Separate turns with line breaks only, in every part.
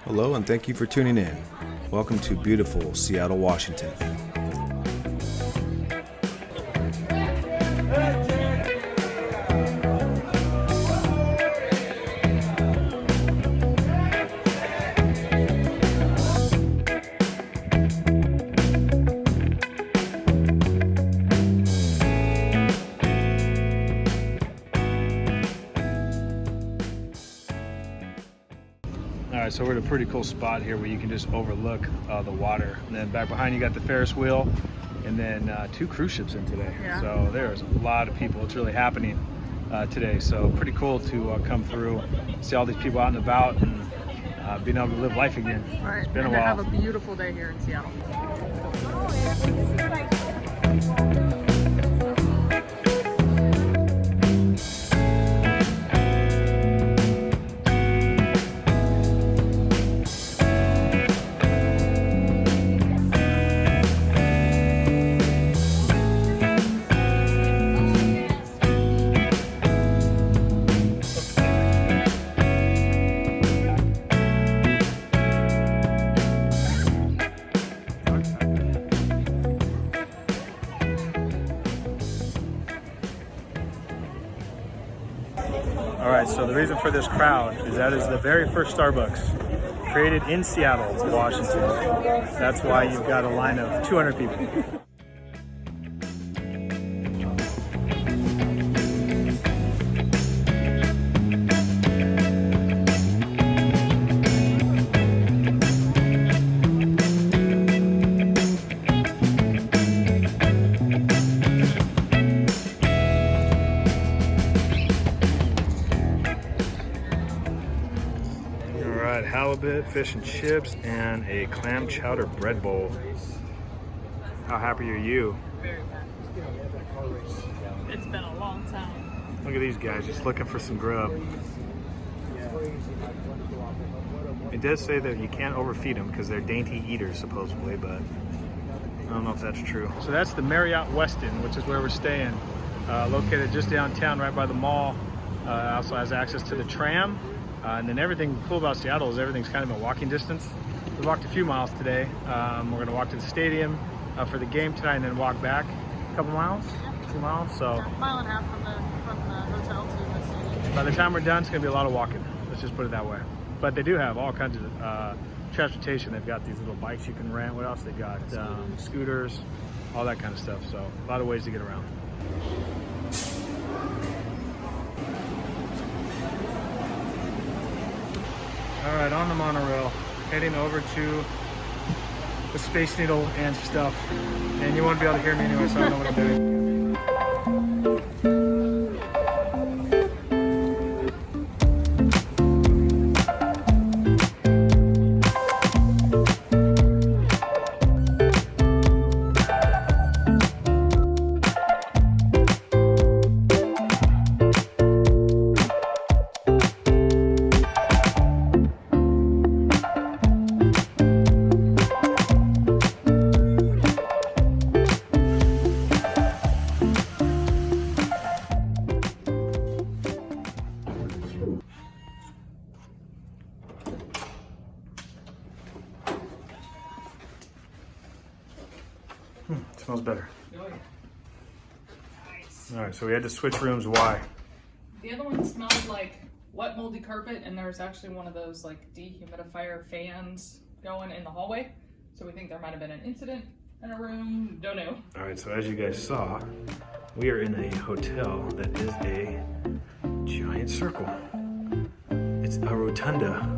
Hello and thank you for tuning in. Welcome to beautiful Seattle, Washington.
Alright, so we're at a pretty cool spot here where you can just overlook the water. And then back behind you got the Ferris wheel, and then 2 cruise ships in today.
Yeah.
So there's a lot of people. It's really happening today. So pretty cool to come through, see all these people out and about, and being able to live life again.
Right.
It's been
and
a
to
while.
have a beautiful day here in Seattle.
All right, so the reason for this crowd is that is the very first Starbucks created in Seattle, Washington. That's why you've got a line of 200 people. Halibut, fish and chips, and a clam chowder bread bowl. How happy are you?
Very happy. It's been a long time.
Look at these guys just looking for some grub. It does say that you can't overfeed them because they're dainty eaters supposedly, but I don't know if that's true. So that's the Marriott Westin, which is where we're staying, located just downtown right by the mall. Also has access to the tram. And then everything cool about Seattle is everything's kind of in walking distance. We walked a few miles today. We're going to walk to the stadium for the game tonight and then walk back a couple miles, 2 miles. So
Yeah, a mile and a half from the hotel to the stadium.
by the time we're done, it's going to be a lot of walking. Let's just put it that way. But they do have all kinds of transportation. They've got these little bikes you can rent. What else? They've got scooters, all that kind of stuff. So a lot of ways to get around. All right, on the monorail, heading over to the Space Needle and stuff. And you won't be able to hear me anyway, so I don't know what I'm doing. Smells better.
Nice.
All right, so we had to switch rooms. Why?
The other one smelled like wet moldy carpet, and there's actually one of those like dehumidifier fans going in the hallway. So we think there might have been an incident in a room. Don't know.
All right, so as you guys saw, we are in a hotel that is a giant circle. It's a rotunda.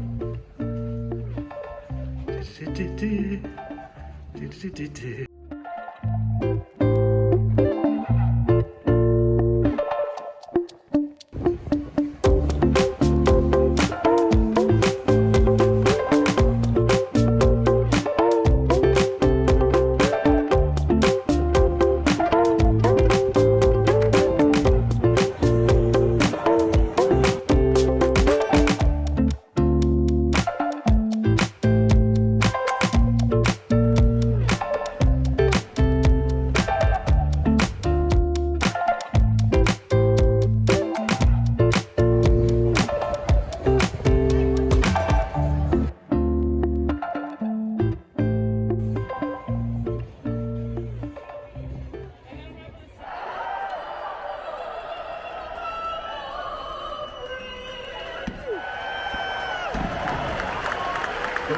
Sing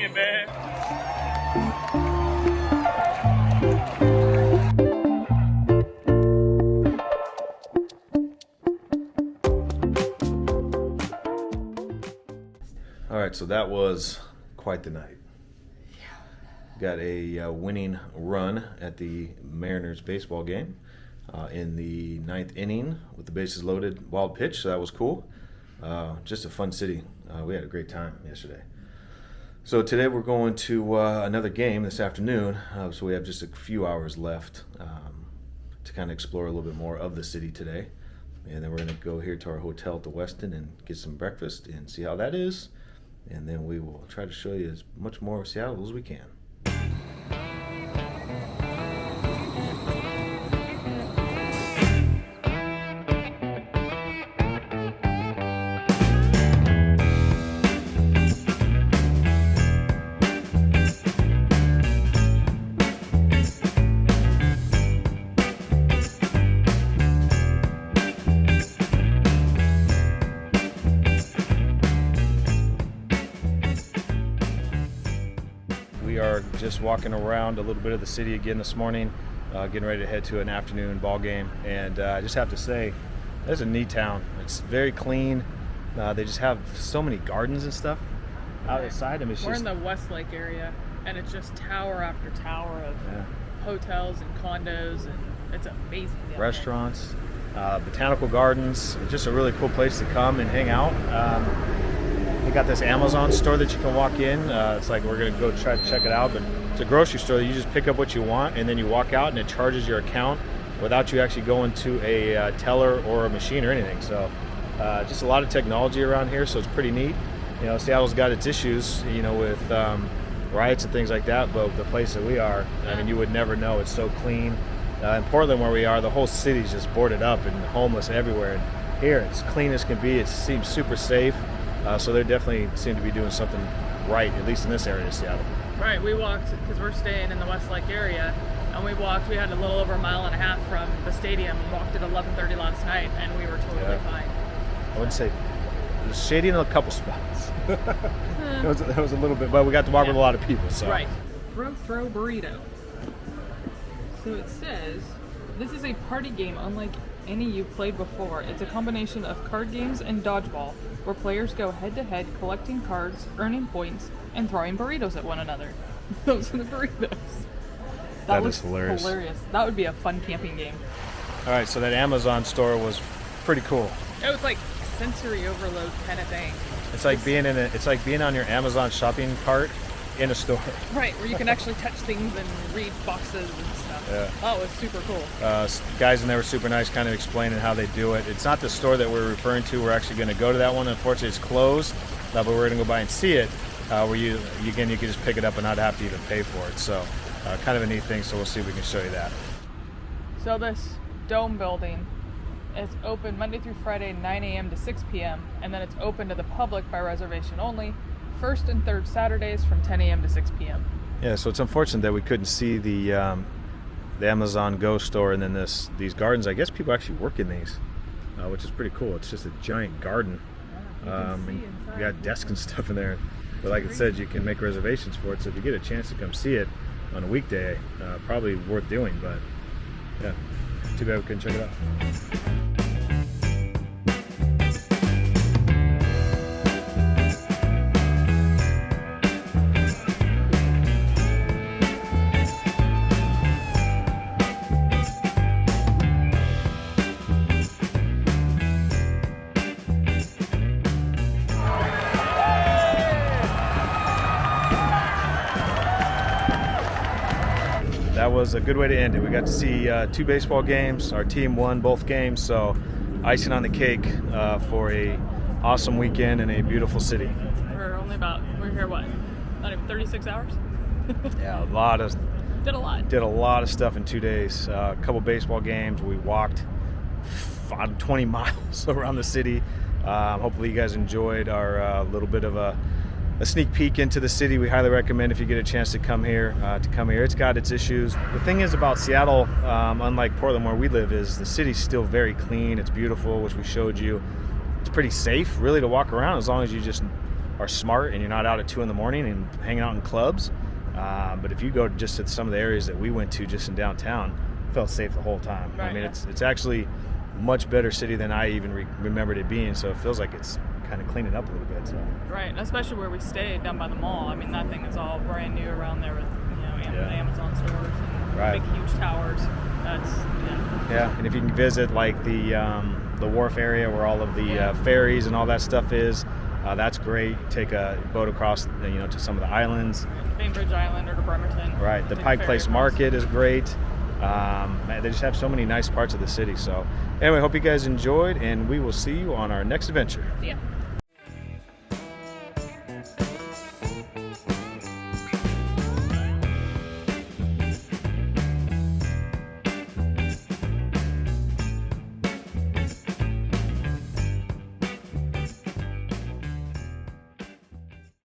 it, man.
All right, so that was quite the night. Got a winning run at the Mariners baseball game in the ninth inning with the bases loaded, wild pitch, so that was cool. Just a fun city. We had a great time yesterday. So today we're going to another game this afternoon, so we have just a few hours left to kind of explore a little bit more of the city today. And then we're going to go here to our hotel at the Westin and get some breakfast and see how that is. And then we will try to show you as much more of Seattle as we can. We are just walking around a little bit of the city again this morning, getting ready to head to an afternoon ball game. And I just have to say, it's a neat town. It's very clean. They just have so many gardens and stuff outside them.
We're in the Westlake area, and it's just tower after tower of hotels and condos, and it's amazing.
Restaurants, botanical gardens. Just a really cool place to come and hang out. They got this Amazon store that you can walk in. It's like we're going to go try to check it out, but it's a grocery store that you just pick up what you want and then you walk out and it charges your account without you actually going to a teller or a machine or anything. So just a lot of technology around here, so it's pretty neat. You know, Seattle's got its issues, you know, with riots and things like that, but the place that we are, I mean, you would never know. It's so clean. In Portland, where we are, the whole city's just boarded up and homeless everywhere. And here, it's clean as can be. It seems super safe. So they definitely seem to be doing something right, at least in this area of Seattle.
Right, we walked, because we're staying in the Westlake area, and we had a little over a mile and a half from the stadium, and walked at 11:30 last night, and we were totally fine.
I would say it was shady in a couple spots. It was a little bit, but we got to walk with a lot of people. So.
Right. Throw burrito. So it says, this is a party game unlike any you've played before. It's a combination of card games and dodgeball, where players go head-to-head collecting cards, earning points, and throwing burritos at one another. Those are the burritos.
That is hilarious.
That would be a fun camping game.
All right, so that Amazon store was pretty cool.
It was like sensory overload kind of thing.
It's like being on your Amazon shopping cart in a store.
Right, where you can actually touch things and read boxes and stuff. Yeah. Oh, it was super cool.
Guys in there were super nice, kind of explaining how they do it. It's not the store that we're referring to. We're actually going to go to that one. Unfortunately, it's closed, but we're going to go by and see it, where you can just pick it up and not have to even pay for it. So kind of a neat thing, so we'll see if we can show you that.
So this dome building is open Monday through Friday, 9 a.m. to 6 p.m., and then it's open to the public by reservation only, first and third Saturdays from 10 a.m. to 6 p.m.
Yeah, so it's unfortunate that we couldn't see the Amazon Go store and then these gardens. I guess people actually work in these, which is pretty cool. It's just a giant garden. And you got desks and stuff in there. But like it said, you can make reservations for it. So if you get a chance to come see it on a weekday, probably worth doing. But yeah, too bad we couldn't check it out. That was a good way to end it. We got to see 2 baseball games. Our team won both games, so icing on the cake for a awesome weekend in a beautiful city.
We're here what? Not even 36 hours?
Yeah,
Did a
lot of stuff in 2 days. A couple baseball games. We walked 20 miles around the city.
Hopefully you guys enjoyed our little bit of a sneak peek into the city. We highly recommend if you get a chance to come here. It's got its issues. The thing is about Seattle, unlike Portland where we live, is the city's still very clean. It's beautiful, which we showed you. It's pretty safe really to walk around as long as you just are smart and you're not out at 2 in the morning and hanging out in clubs. But if you go just to some of the areas that we went to just in downtown, it felt safe the whole time.
Right,
I mean,
yeah.
it's actually a much better city than I even remembered it being. So it feels like it's kind of cleaning up a little bit. So.
Right, especially where we stayed down by the mall. I mean, that thing is all brand new around there with Amazon stores and
Right.
big huge towers. That's
Yeah, and if you can visit like the wharf area where all of the ferries and all that stuff is, that's great. Take a boat across, to some of the islands.
Bainbridge Island or to Bremerton.
Right, the
Take
Pike
ferry
Place
across.
Market is great. They just have so many nice parts of the city. So anyway, hope you guys enjoyed, and we will see you on our next adventure.
Yeah.